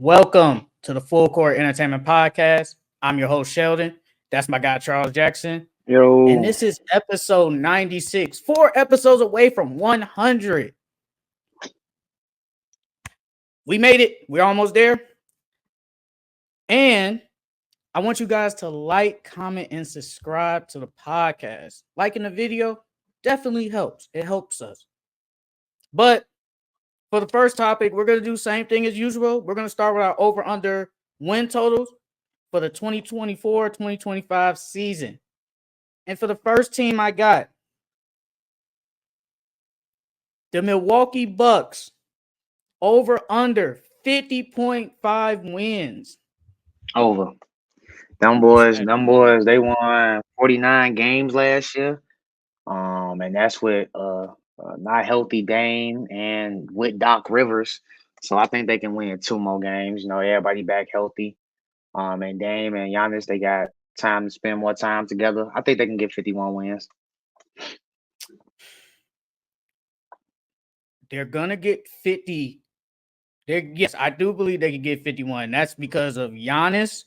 Welcome to the Full Court Entertainment Podcast. I'm your host, Sheldon. That's my guy, Charles Jackson. And Yo, this is episode 96, 4 episodes away from 100. We made it. We're almost there. And I want you guys to like, comment, and subscribe to the podcast. Liking the video definitely helps. It helps us. But for the first topic, we're going to do the same thing as usual. We're going to start with our over-under win totals for the 2024-2025 season. And for the first team I got, the Milwaukee Bucks, over under 50.5 wins. over. Them boys, they won 49 games last year. And that's with not healthy Dame and with Doc Rivers. So I think they can win two more games. You know, everybody back healthy. And Dame and Giannis, they got time to spend more time together. I think they can get 51 wins. They're going to get 50. Yes, I do believe they can get 51. That's because of Giannis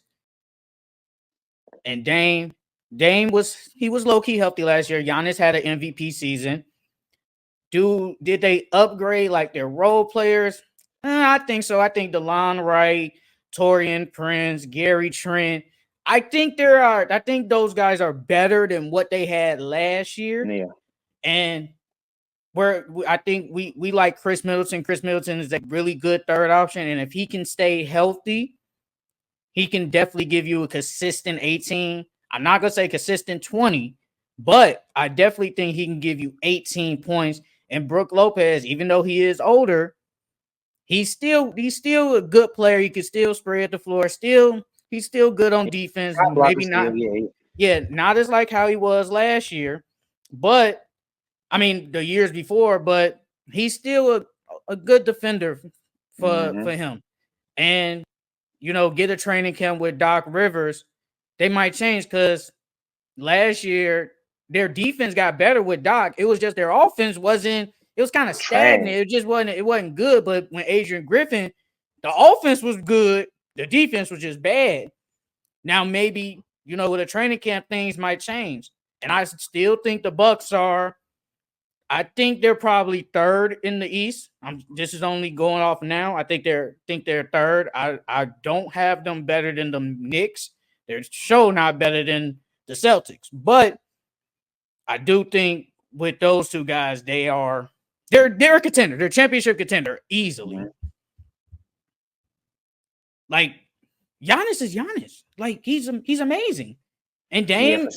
and Dame. Dame was low-key healthy last year. Giannis had an MVP season. Did they upgrade like their role players? I think so. I think DeLon Wright, Torian Prince, Gary Trent. I think those guys are better than what they had last year. Yeah. And I think we like Chris Middleton. Chris Middleton is a really good third option. And if he can stay healthy, he can definitely give you a consistent 18. I'm not going to say consistent 20, but I definitely think he can give you 18 points. And Brook Lopez, even though he is older, he's still a good player. He can still spread the floor. He's still good on defense. Maybe not. Not as like how he was last year, but I mean the years before. But he's still a good defender for him. And get a training camp with Doc Rivers. They might change because last year their defense got better with Doc. It was just their offense wasn't. It was kind of stagnant. It just wasn't. It wasn't good. But when Adrian Griffin, the offense was good. The defense was just bad. Now maybe with a training camp things might change. And I still think the Bucks are. I think they're probably third in the East. This is only going off now. I think they're third. I don't have them better than the Knicks. They're sure not better than the Celtics. But I do think with those two guys, they're a contender. They're a championship contender easily. Mm-hmm. Like Giannis is Giannis. Like he's amazing. And Dame,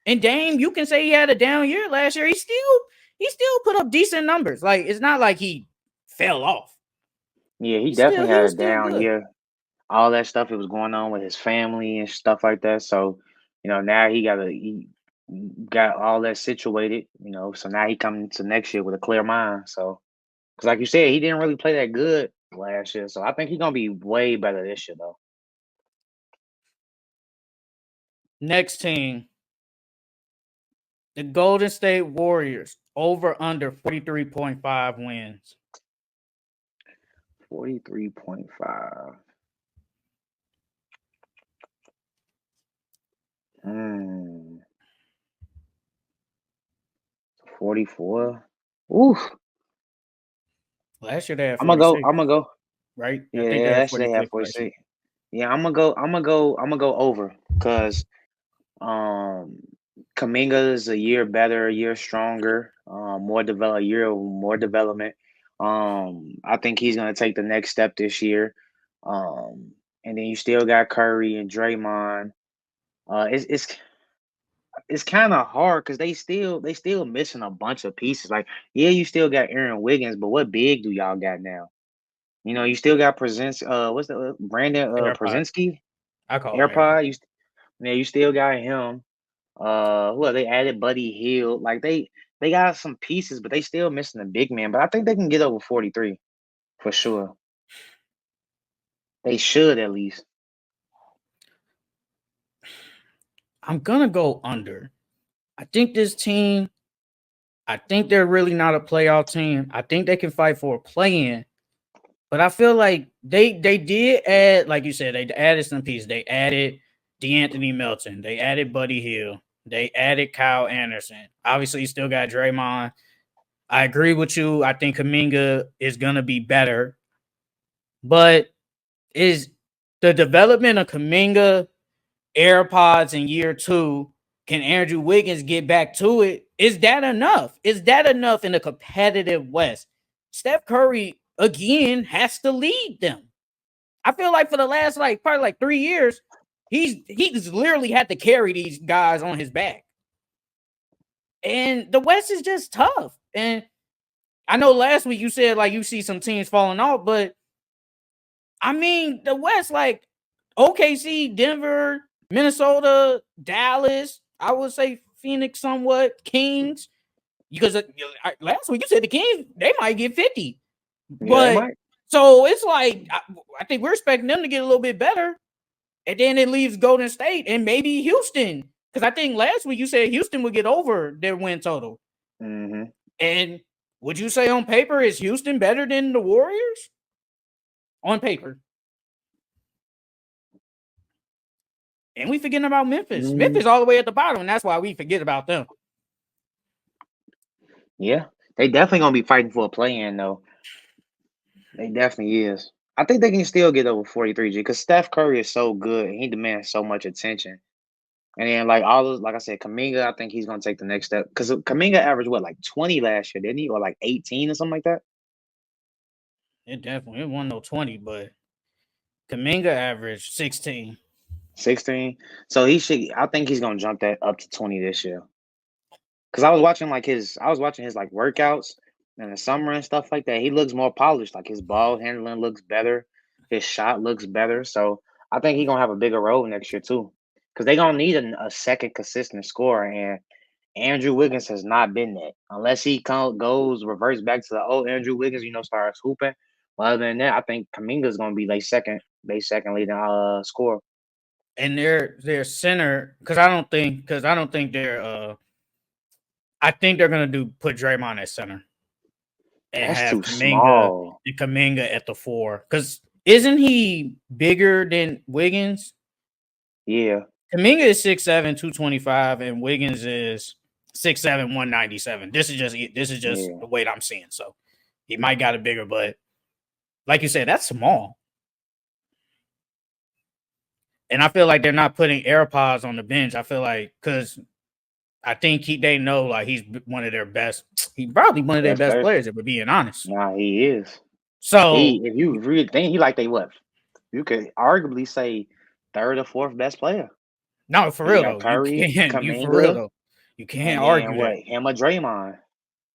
you can say he had a down year last year. He still put up decent numbers. Like it's not like he fell off. Yeah, he definitely had a down year. All that stuff that was going on with his family and stuff like that. So, now he got all that situated, so now he coming to next year with a clear mind. So, because like you said, he didn't really play that good last year. So I think he's going to be way better this year, though. Next team, the Golden State Warriors, over under 43.5 wins. 43.5. 44. Oof. Last year they had 46. I'm gonna go. Right? Yeah, last year they had 46. Yeah, I'm gonna go over because Kaminga is a year better, a year stronger, more development. I think he's gonna take the next step this year. And then you still got Curry and Draymond. It's kind of hard because they still missing a bunch of pieces. Like, yeah, you still got Aaron Wiggins, but what big do y'all got now? You still got what's the Brandon Przinski? I call him AirPod. You still got him. They added Buddy Hield. Like they got some pieces, but they still missing a big man. But I think they can get over 43 for sure. They should at least. I'm gonna go under. I think this team, they're really not a playoff team. I think they can fight for a play-in, But I feel like they did add, like you said, they added some pieces. They added DeAnthony Melton. They added Buddy Hield. They added Kyle Anderson. Obviously, you still got Draymond. I agree with you. I think Kuminga is gonna be better, but is the development of Kuminga, AirPods in year 2? Can Andrew Wiggins get back to it? Is that enough? Is that enough in a competitive West? Steph Curry again has to lead them. I feel like for the last probably 3 years, he's literally had to carry these guys on his back. And the West is just tough. And I know last week you said like you see some teams falling off, but I mean the West, like OKC, Denver, Minnesota, Dallas, I would say Phoenix somewhat, Kings. Because last week you said the Kings, they might get 50. Yeah, But so it's like I think we're expecting them to get a little bit better. And then it leaves Golden State and maybe Houston. Because I think last week you said Houston would get over their win total. Mm-hmm. And would you say on paper is Houston better than the Warriors? On paper. And we forgetting about Memphis. Mm-hmm. Memphis all the way at the bottom, and that's why we forget about them. Yeah, they definitely gonna be fighting for a play-in though. They definitely is. I think they can still get over 43G because Steph Curry is so good and he demands so much attention. And then like all those, like I said, Kaminga, I think he's gonna take the next step because Kaminga averaged what, like 20 last year, didn't he, or like 18 or something like that? It wasn't no 20, but Kuminga averaged 16. 16. So he should. I think he's gonna jump that up to 20 this year. Because I was watching his like workouts in the summer and stuff like that. He looks more polished. Like his ball handling looks better. His shot looks better. So I think he's gonna have a bigger role next year too. Because they're gonna need a second consistent scorer, and Andrew Wiggins has not been that. Unless he reverts back to the old Andrew Wiggins, starts hooping. Well, other than that, I think Kaminga's gonna be second leading scorer. And their center, because I don't think they're I think they're gonna put Draymond at center and That's have too small. Kuminga at the 4. Because isn't he bigger than Wiggins? Yeah. Kuminga is 6'7", 225, and Wiggins is 6'7", 197. This is just the weight I'm seeing. So he might got a bigger, but like you said, that's small. And I feel like they're not putting AirPods on the bench. I feel like because I think they know like he's one of their best. He's probably one of their best players, if we're being honest. Nah, he is. So if you really think you could arguably say third or fourth best player. No, for real though. Curry, You can't argue what, him or Draymond.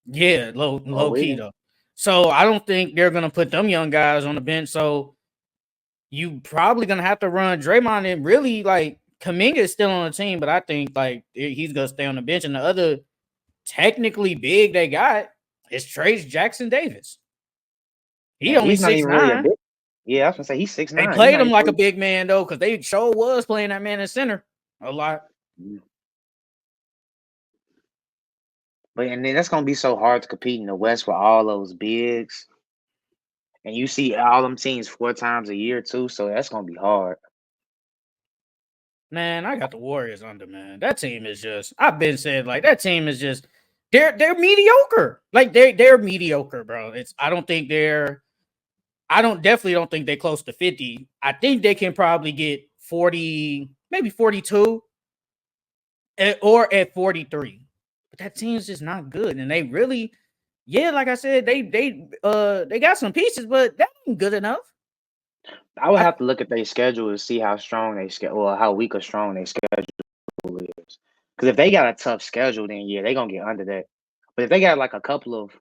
Yeah, low key though. So I don't think they're gonna put them young guys on the bench. So you probably gonna have to run Draymond, and really like Kuminga is still on the team, but I think like he's gonna stay on the bench. And the other technically big they got is Trace Jackson Davis. He only 6'9". Really yeah, I was gonna say he's 6'9". They played him like a big man though, because they sure was playing that man in center a lot. But and then that's gonna be so hard to compete in the West with all those bigs. And you see all them teams 4 times a year too, so that's gonna be hard. Man, I got the Warriors under, man. That team is just, I've been said like that team is just they're mediocre. Like they're mediocre, bro. Definitely don't think they're close to 50. I think they can probably get 40, maybe 42, or at 43. But that team's just not good. And they really, like I said, they got some pieces, but that ain't good enough. I would have to look at their schedule to see how strong how weak or strong their schedule is. Because if they got a tough schedule, then they're gonna get under that. But if they got like a couple of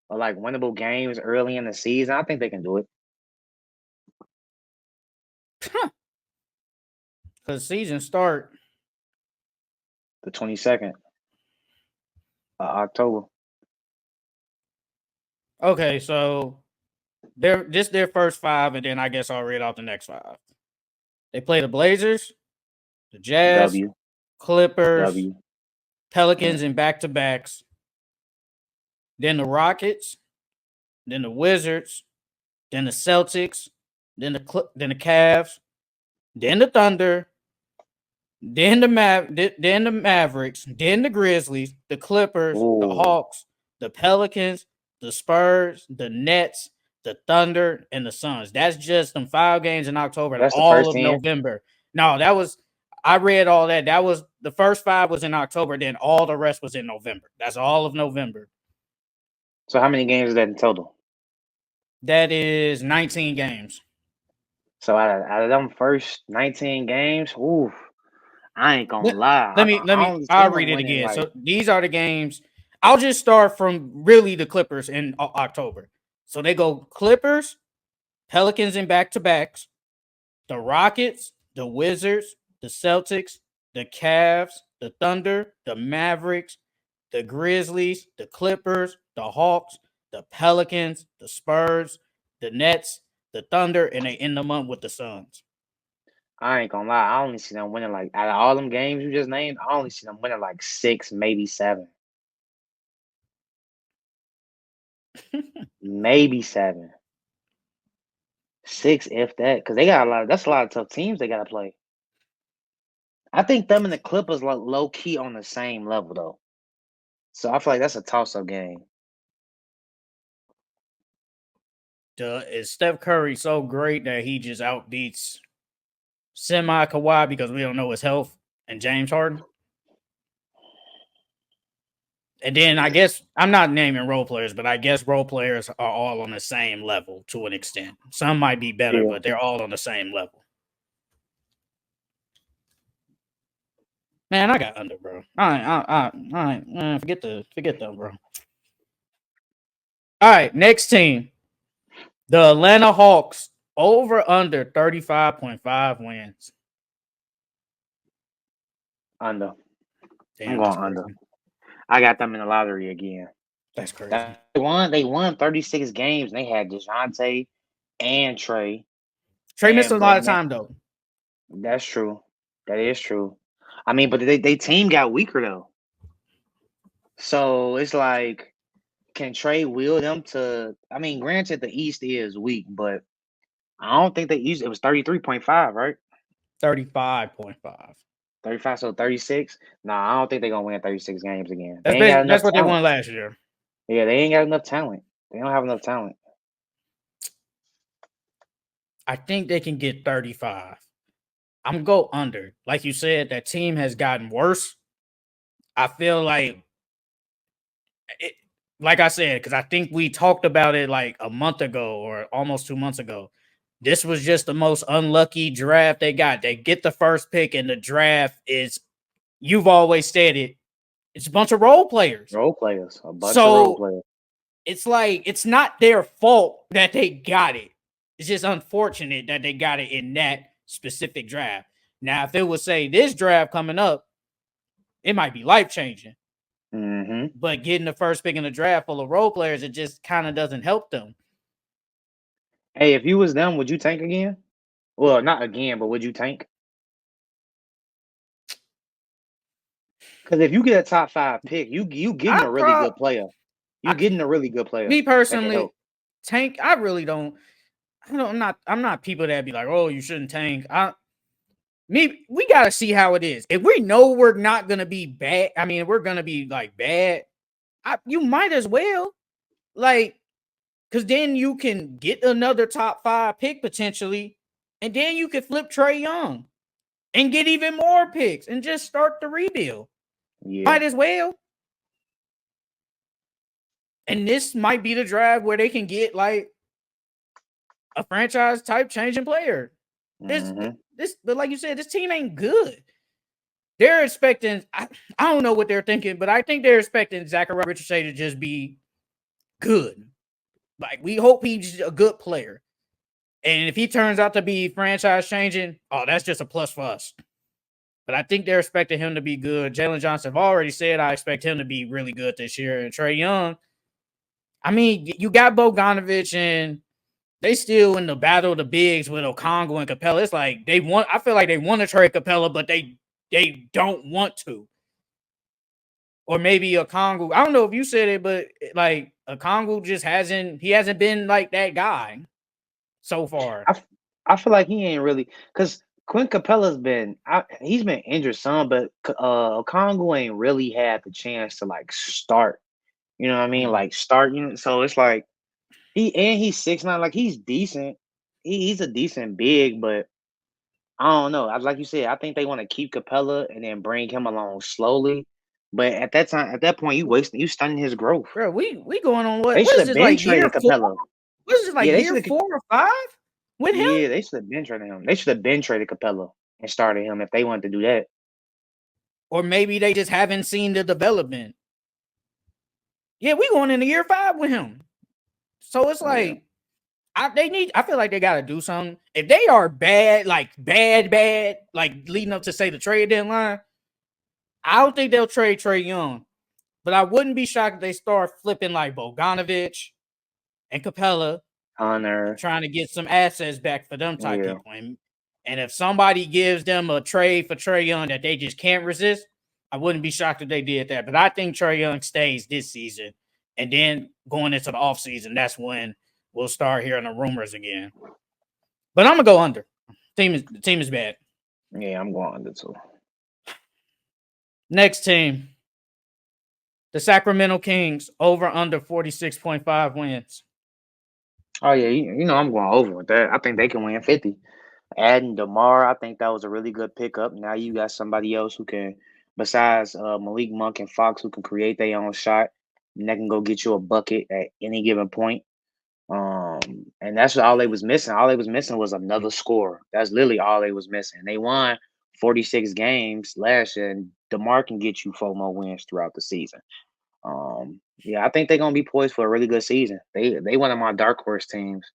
like winnable games early in the season, I think they can do it. Because season start the 22nd of October. Okay, so they're their first 5, and then I guess I'll read out the next 5. They play the Blazers, the Jazz, Clippers, Pelicans in back-to-backs, then the Rockets, then the Wizards, then the Celtics, then the Cavs, then the Thunder, then the Mavericks, then the Grizzlies, the Clippers, the Ooh, Hawks, the Pelicans, the Spurs, the Nets, the Thunder, and the Suns. That's just them 5 games in October and that's the all first of 10. November. No, I read all that. That was the first 5 was in October, then all the rest was in November. That's all of November. So how many games is that in total? That is 19 games. So out of them first 19 games, ooh, I ain't gonna lie. I'll read it again. So these are the games. I'll just start from really the Clippers in October. So they go Clippers, Pelicans in back-to-backs, the Rockets, the Wizards, the Celtics, the Cavs, the Thunder, the Mavericks, the Grizzlies, the Clippers, the Hawks, the Pelicans, the Spurs, the Nets, the Thunder, and they end the month with the Suns. I ain't gonna lie. I only see them winning like out of all them games you just named. I only see them winning like 6, maybe 7, maybe 7, 6 if that. Because they got a lot. That's a lot of tough teams they gotta play. I think them and the Clippers like low key on the same level though. So I feel like that's a toss up game. Is Steph Curry so great that he just outbeats semi Kawhi because we don't know his health and James Harden? And then I guess I'm not naming role players, but I guess role players are all on the same level to an extent. Some might be better, but they're all on the same level. Man, I got under, bro. I forget them, bro. All right, next team. The Atlanta Hawks over under 35.5 wins. Under. Damn, I'm going under. I got them in the lottery again. That's crazy. They won 36 games and they had DeJounte and Trey. Trey missed a lot of time though. That's true. That is true. I mean, but they team got weaker though. So it's like, can Trey will them to? I mean, granted the East is weak, but I don't think the East. It was 33.5, right? 35.5. 35, so 36. Nah, I don't think they're gonna win 36 games again. That's what they won last year. Yeah, they ain't got enough talent. They don't have enough talent. I think they can get 35. I'm go under. Like you said, that team has gotten worse. I feel like like I said, because I think we talked about it like a month ago or almost 2 months ago. This was just the most unlucky draft they got. They get the first pick, and the draft is, you've always said it, it's a bunch of role players. A bunch of role players. It's like, it's not their fault that they got it. It's just unfortunate that they got it in that specific draft. Now, if it was, say, this draft coming up, it might be life-changing. Mm-hmm. But getting the first pick in the draft full of role players, it just kind of doesn't help them. Hey, if you was them, would you tank again? Well, not again, but would you tank? Because if you get a top 5 pick, you getting a really good player. Getting a really good player. Me personally, tank. I really don't. I'm not people that be like, oh, you shouldn't tank. We gotta see how it is. If we know we're not gonna be bad, I mean, we're gonna be like bad. You might as well, like, because then you can get another top 5 pick potentially, and then you could flip Trae Young and get even more picks and just start the rebuild. Yeah. Might as well. And this might be the draft where they can get like a franchise type changing player. But like you said, this team ain't good. They're expecting, I don't know what they're thinking, but I think they're expecting Zachary Richardson to just be good. Like, we hope he's a good player. And if he turns out to be franchise changing, that's just a plus for us. But I think they're expecting him to be good. Jalen Johnson have already said I expect him to be really good this year. And Trae Young, I mean, you got Bogdanovich, and they still in the battle of the bigs with Okongwu and Capella. It's like I feel like they want to trade Capella, but they don't want to. Or maybe Okongwu. I don't know if you said it, but like Okongwu just hasn't been like that guy. so far. I feel like he ain't really because Quinn Capella's he's been injured some, but Okongwu ain't really had the chance to like start. You know what I mean? Mhm. Like start. So it's like he's 6'9", like he's decent. He's a decent big, but I don't know. Like you said, I think they want to keep Capella and then bring him along slowly. But at that point, you stunning his growth. Bro, we going on They what should is have this been like year traded 4? Capella. What is this like Yeah, they year should have. 4 or 5 with him? Yeah, they should have been traded him. They should have been traded Capella and started him if they wanted to do that. Or maybe they just haven't seen the development. Yeah, we going into year 5 with him. So it's Yeah. like I feel like they gotta do something. If they are bad, like bad, like leading up to say the trade deadline, I don't think they'll trade Trae Young. But I wouldn't be shocked if they start flipping like Bogdanovich and Capella and Hunter. trying to get some assets back for them type Yeah. people. And if somebody gives them a trade for Trae Young that they just can't resist, I wouldn't be shocked if they did that. But I think Trae Young stays this season. And then going into the offseason, that's when we'll start hearing the rumors again. But I'm gonna go under. The team is bad. Yeah, I'm going under too. Next team. The Sacramento Kings over under 46.5 wins. Oh yeah, I'm going over with that. I think they can win 50. Adding DeMar, I think that was a really good pickup. Now you got somebody else who can, besides Malik Monk and Fox, who can create their own shot, and they can go get you a bucket at any given point. And that's all they was missing. All they was missing was another score. That's literally all they was missing. They won 46 games last year, and DeMar can get you 4 more wins throughout the season. Yeah, I think they're gonna be poised for a really good season. They one of my dark horse teams.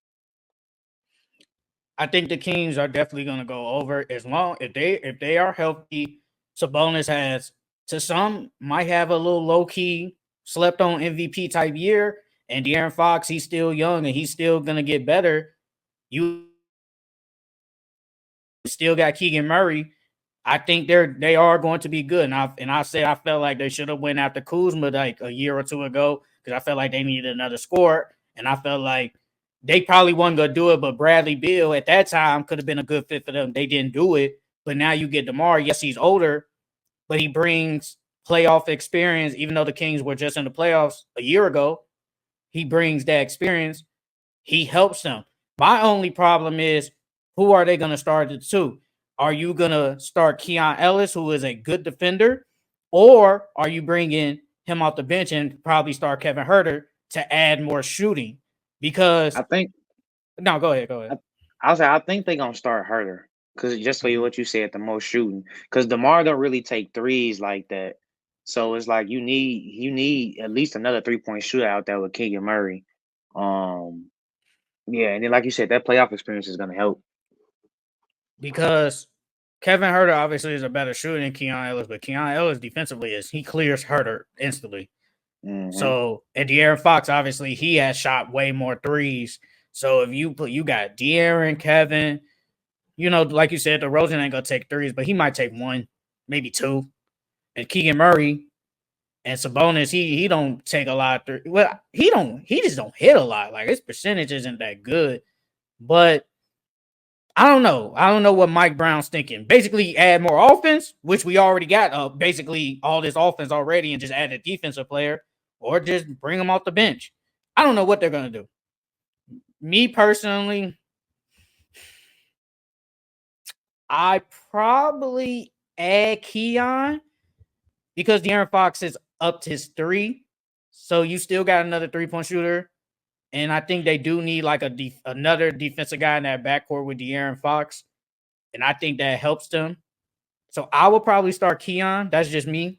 I think the Kings are definitely going to go over as long if they are healthy. Sabonis has to some might have a little low key slept on MVP type year, and De'Aaron Fox he's still young and he's still going to get better. You still got Keegan Murray. I think they are going to be good, and I said I felt like they should have went after Kuzma like a year or two ago because I felt like they needed another scorer, and I felt like they probably wasn't gonna do it. But Bradley Beal at that time could have been a good fit for them. They didn't do it, but now you get DeMar. Yes, he's older, but he brings playoff experience. Even though the Kings were just in the playoffs a year ago, he brings that experience. He helps them. My only problem is who are they going to start the two? Are you going to start Keon Ellis, who is a good defender, or are you bringing him off the bench and probably start Kevin Huerter to add more shooting? Because I think no, go ahead. I think they're gonna start Herter because just for what you said, the most shooting. Because DeMar don't really take threes like that, so it's like you need at least another 3-point shooter out there with Keegan Murray. Yeah, and then like you said, that playoff experience is gonna help. Because Kevin Huerter obviously is a better shooter than Keon Ellis, but Keon Ellis defensively he clears Huerter instantly. Mm-hmm. So, and De'Aaron Fox, obviously, he has shot way more threes. So if you got De'Aaron, Kevin, like you said, DeRozan ain't gonna take threes, but he might take one, maybe two. And Keegan Murray and Sabonis, he don't take a lot of threes. Well, he just don't hit a lot. Like his percentage isn't that good. But I don't know. I don't know what Mike Brown's thinking. Basically, add more offense, which we already got basically all this offense already, and just add a defensive player, or just bring them off the bench. I don't know what they're gonna do. Me personally, I probably add Keon because De'Aaron Fox is up to his 3, so you still got another 3-point shooter, and I think they do need like another defensive guy in that backcourt with De'Aaron Fox, and I think that helps them. So I will probably start Keon. That's just me.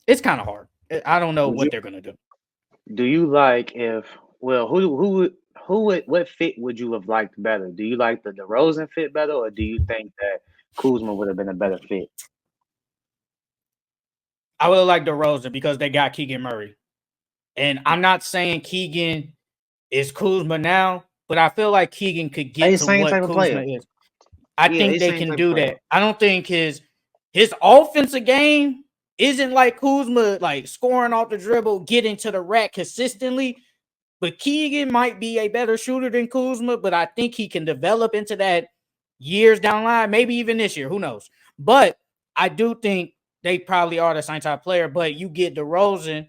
It's kind of hard. I don't know what they're gonna do. Do you like what fit would you have liked better? Do you like the DeRozan fit better, or do you think that Kuzma would have been a better fit? I would have liked DeRozan because they got Keegan Murray. And I'm not saying Keegan is Kuzma now, but I feel like Keegan could get to what Kuzma is. I think they can do that. I don't think his offensive game isn't like Kuzma, like scoring off the dribble, getting to the rack consistently. But Keegan might be a better shooter than Kuzma, but I think he can develop into that years down the line, maybe even this year. Who knows? But I do think they probably are the same type of player. But you get DeRozan,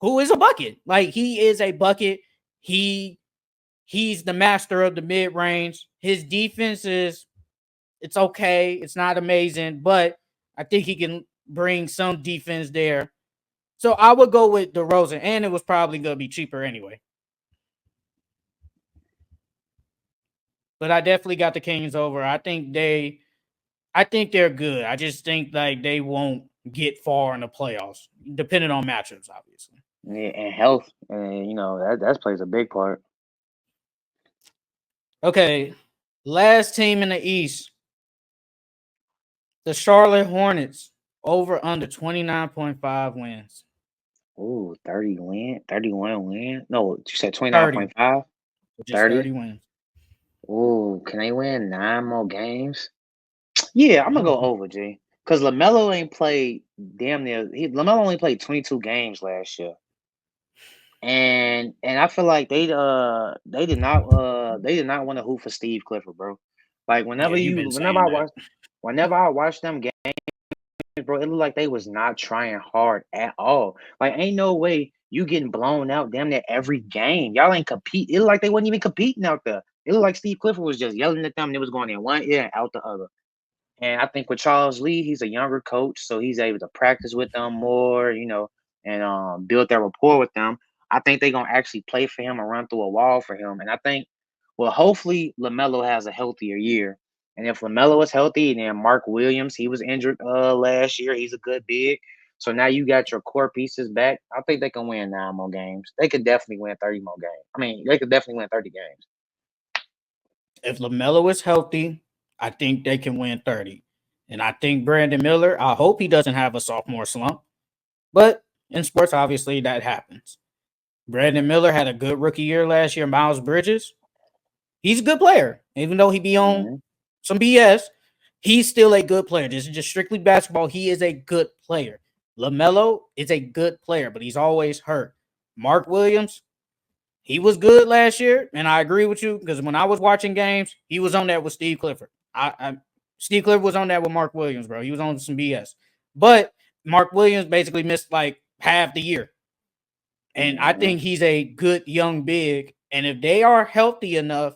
who is a bucket. Like he is a bucket. He's the master of the mid range. His defense is it's okay. It's not amazing, but I think he can bring some defense there. So I would go with DeRozan, and it was probably going to be cheaper anyway. But I definitely got the Kings over. I think they're good. I just think like they won't get far in the playoffs, depending on matchups, obviously. Yeah, and health, and that plays a big part. Okay, last team in the East, the Charlotte Hornets, over under 29.5 wins. Ooh, 31 win. No, you said 30, 29.5? which is 30 30? wins. Ooh, can they win 9 more games? Yeah, I'm gonna go over, G. Because LaMelo ain't played damn near. LaMelo only played 22 games last year, and I feel like they did not want to hoop for Steve Clifford, bro. Like Yeah, you've been saying that. whenever I watch them games, bro, it looked like they was not trying hard at all. Like, ain't no way you getting blown out damn near every game. Y'all ain't compete. It looked like they wasn't even competing out there. It looked like Steve Clifford was just yelling at them and it was going in one ear and out the other. And I think with Charles Lee, he's a younger coach, so he's able to practice with them more, and build that rapport with them. I think they're gonna actually play for him and run through a wall for him. And I think, well, hopefully Lamelo has a healthier year. And if Lamelo is healthy, and then Mark Williams, he was injured last year. He's a good big. So now you got your core pieces back. I think they can win 9 more games. They could definitely win 30 more games. I mean, they could definitely win 30 games. If LaMelo is healthy, I think they can win 30. And I think Brandon Miller, I hope he doesn't have a sophomore slump. But in sports, obviously, that happens. Brandon Miller had a good rookie year last year. Miles Bridges, he's a good player. Even though he be on Mm-hmm. some BS, he's still a good player. This is just strictly basketball. He is a good player. LaMelo is a good player, but he's always hurt. Mark Williams, he was good last year, and I agree with you because when I was watching games, he was on that with Steve Clifford. Steve Clifford was on that with Mark Williams, bro. He was on some BS, but Mark Williams basically missed like half the year, and I Mm-hmm. think he's a good young big. And if they are healthy enough,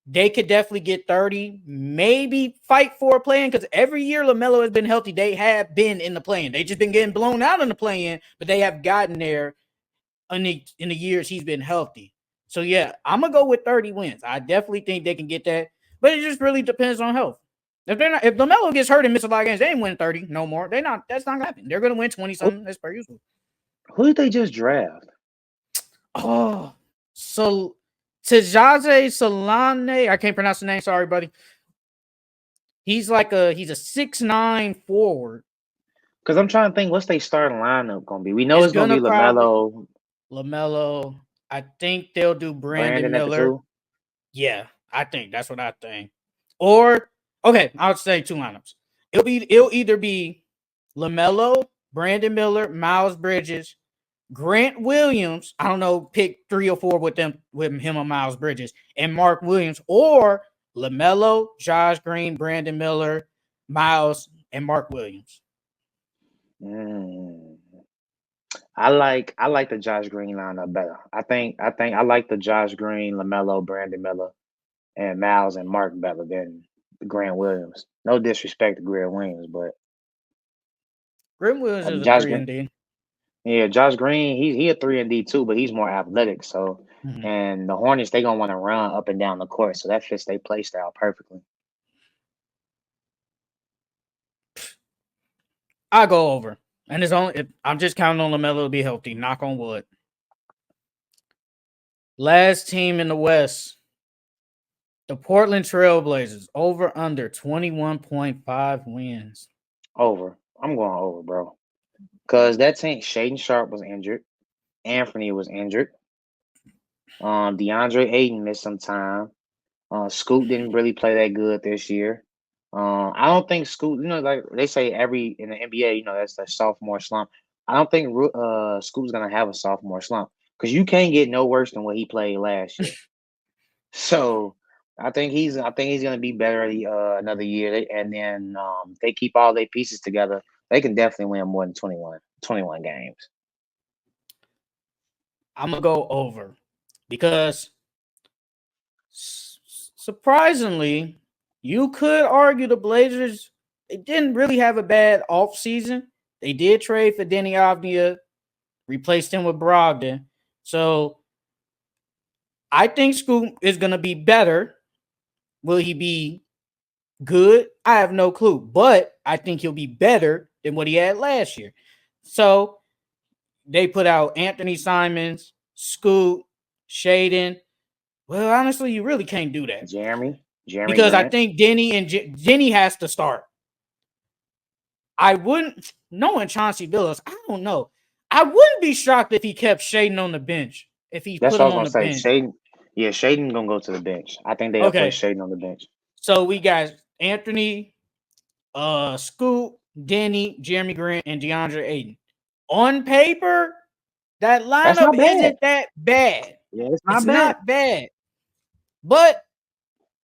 they could definitely get 30, maybe fight for a play-in because every year LaMelo has been healthy. They have been in the play-in. They just been getting blown out in the play-in, but they have gotten there in the years he's been healthy. So yeah, I'm gonna go with 30 wins. I definitely think they can get that, but it just really depends on health. If LaMelo gets hurt and misses a lot of games, they ain't win 30 no more. They're not. That's not gonna happen. They're gonna win 20 Who, something as per usual. who did they just draft? Oh, so Tajaze Solane, I can't pronounce the name. Sorry, buddy. He's a 6'9" forward. Because I'm trying to think, what's their starting lineup gonna be? We know It's it's gonna gonna be probably LaMelo, LaMelo. I think they'll do Brandon Brandon at the Miller. 2. Yeah, I think that's what I think. Or okay, I'll say two lineups. It'll either be LaMelo, Brandon Miller, Miles Bridges, Grant Williams. I don't know, pick 3 or 4 with him or Miles Bridges, and Mark Williams, or LaMelo, Josh Green, Brandon Miller, Miles, and Mark Williams. Mm. I like the Josh Green lineup better. I think I like the Josh Green, LaMelo, Brandon Miller, and Miles and Mark better than Grant Williams. No disrespect to Grant Williams, but Grant Williams is a Josh three Green, and D. yeah, Josh Green, he a 3 and D too, but he's more athletic. So, Mhm. and the Hornets they gonna want to run up and down the court, so that fits their play style perfectly. I go over, and I'm just counting on LaMelo to be healthy. Knock on wood. Last team in the West, the Portland Trailblazers, over under 21.5 wins. Over. I'm going over, bro. Cause that team, Shaden Sharp was injured. Anthony was injured. DeAndre Ayton missed some time. Scoot didn't really play that good this year. I don't think Scoot, like they say every in the NBA, that's the sophomore slump. I don't think Scoot's gonna have a sophomore slump. because you can't get no worse than what he played last year. So I think he's gonna be better another year, and then if they keep all their pieces together, they can definitely win more than 21 games. I'm gonna go over because surprisingly, you could argue the Blazers, they didn't really have a bad offseason. They did trade for Denny Avdia, replaced him with Brogdon. So I think Scoot is going to be better. Will he be good? I have no clue, but I think he'll be better than what he had last year. So they put out Anthony Simons, Scoot, Shaden. Well, honestly, you really can't do that. Jeremy because Grant. I think Denny has to start. I wouldn't, knowing Chauncey Billups, I don't know. I wouldn't be shocked if he kept Shaden on the bench. If he That's put what I him was on the gonna say. bench. Shaden gonna go to the bench. I think they'll put Shaden on the bench. So we got Anthony, Scoot, Denny, Jeremy Grant, and DeAndre Ayton. On paper, that lineup isn't that bad. Yeah, it's not bad. But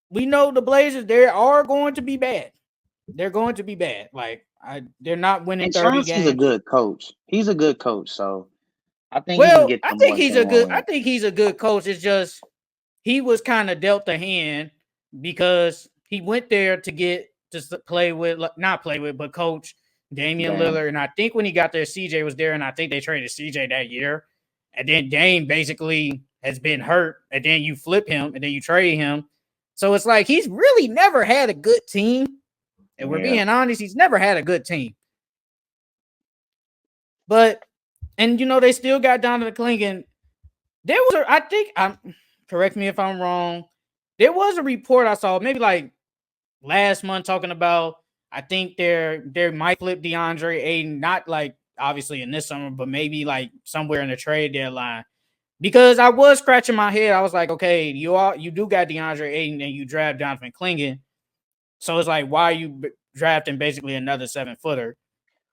we know the Blazers, they are going to be bad. They're going to be bad. Like they're not winning and 30 games. Chauncey's a good coach. He's a good coach, so I think he can get them. I think he's a good coach. It's just he was kind of dealt a hand because he went there to get to play with, not play with, but coach Damian Lillard. And I think when he got there, CJ was there, and I think they traded CJ that year. And then Dame basically has been hurt, and then you flip him, and then you trade him. So it's like he's really never had a good team. And we're being honest, he's never had a good team. But, and you know, they still got Donovan Clingan. There was correct me if I'm wrong. There was a report I saw maybe like last month talking about, I think they might flip DeAndre Ayton, not like obviously in this summer, but maybe like somewhere in the trade deadline. Because I was scratching my head. I was like, okay, you do got DeAndre Ayton and you draft Donovan Clingan. So it's like, why are you drafting basically another 7-footer?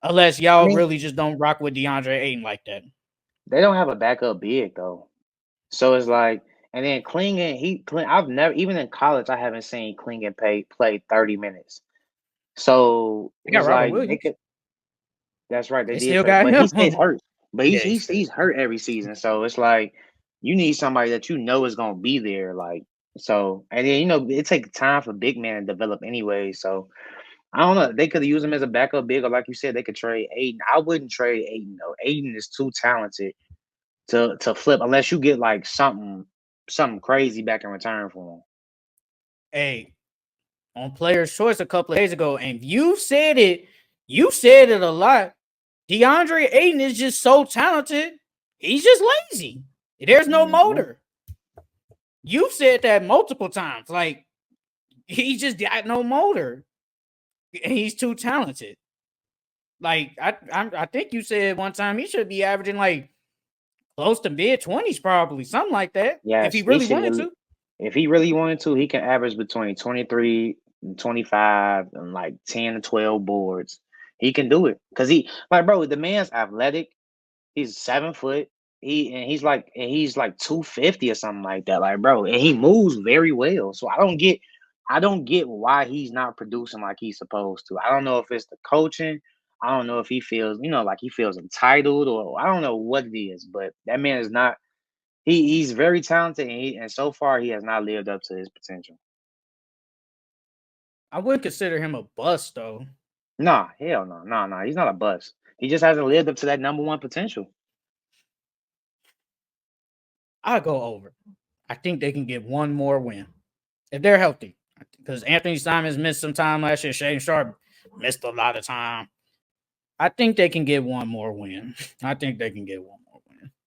Unless y'all really just don't rock with DeAndre Ayton like that. They don't have a backup big though. So it's like, and then Clingan, I've never, even in college, I haven't seen Clingan play 30 minutes. So it's like they could. That's right, they did. But he stays hurt. But he's hurt every season. So it's like you need somebody that you know is gonna be there. Like so, and then it takes time for big man to develop anyway. So I don't know. They could use him as a backup big, or like you said, they could trade Ayton. I wouldn't trade Ayton though. Ayton is too talented to flip unless you get like something crazy back in return for him. Hey, on Player's Choice a couple of days ago, and you said it a lot. DeAndre Ayton is just so talented. He's just lazy. There's no motor. You've said that multiple times. Like, he just got no motor. And he's too talented. Like, I think you said one time he should be averaging like close to mid-20s, probably. Something like that. Yeah, if he really wanted to. If he really wanted to, he can average between 23 and 25 and like 10 to 12 boards. He can do it. Because the man's athletic. He's 7 foot. He's like 250 or something like that. Like, bro, and he moves very well. So I don't get why he's not producing like he's supposed to. I don't know if it's the coaching. I don't know if he feels, like he feels entitled, or I don't know what it is, but that man is not. He's very talented, and so far he has not lived up to his potential. I wouldn't consider him a bust, though. Nah, hell no. Nah. He's not a bust. He just hasn't lived up to that number one potential. I'll go over. I think they can get one more win if they're healthy. Because Anthony Simons missed some time last year. Shaden Sharp missed a lot of time. I think they can get one more win. I think they can get one.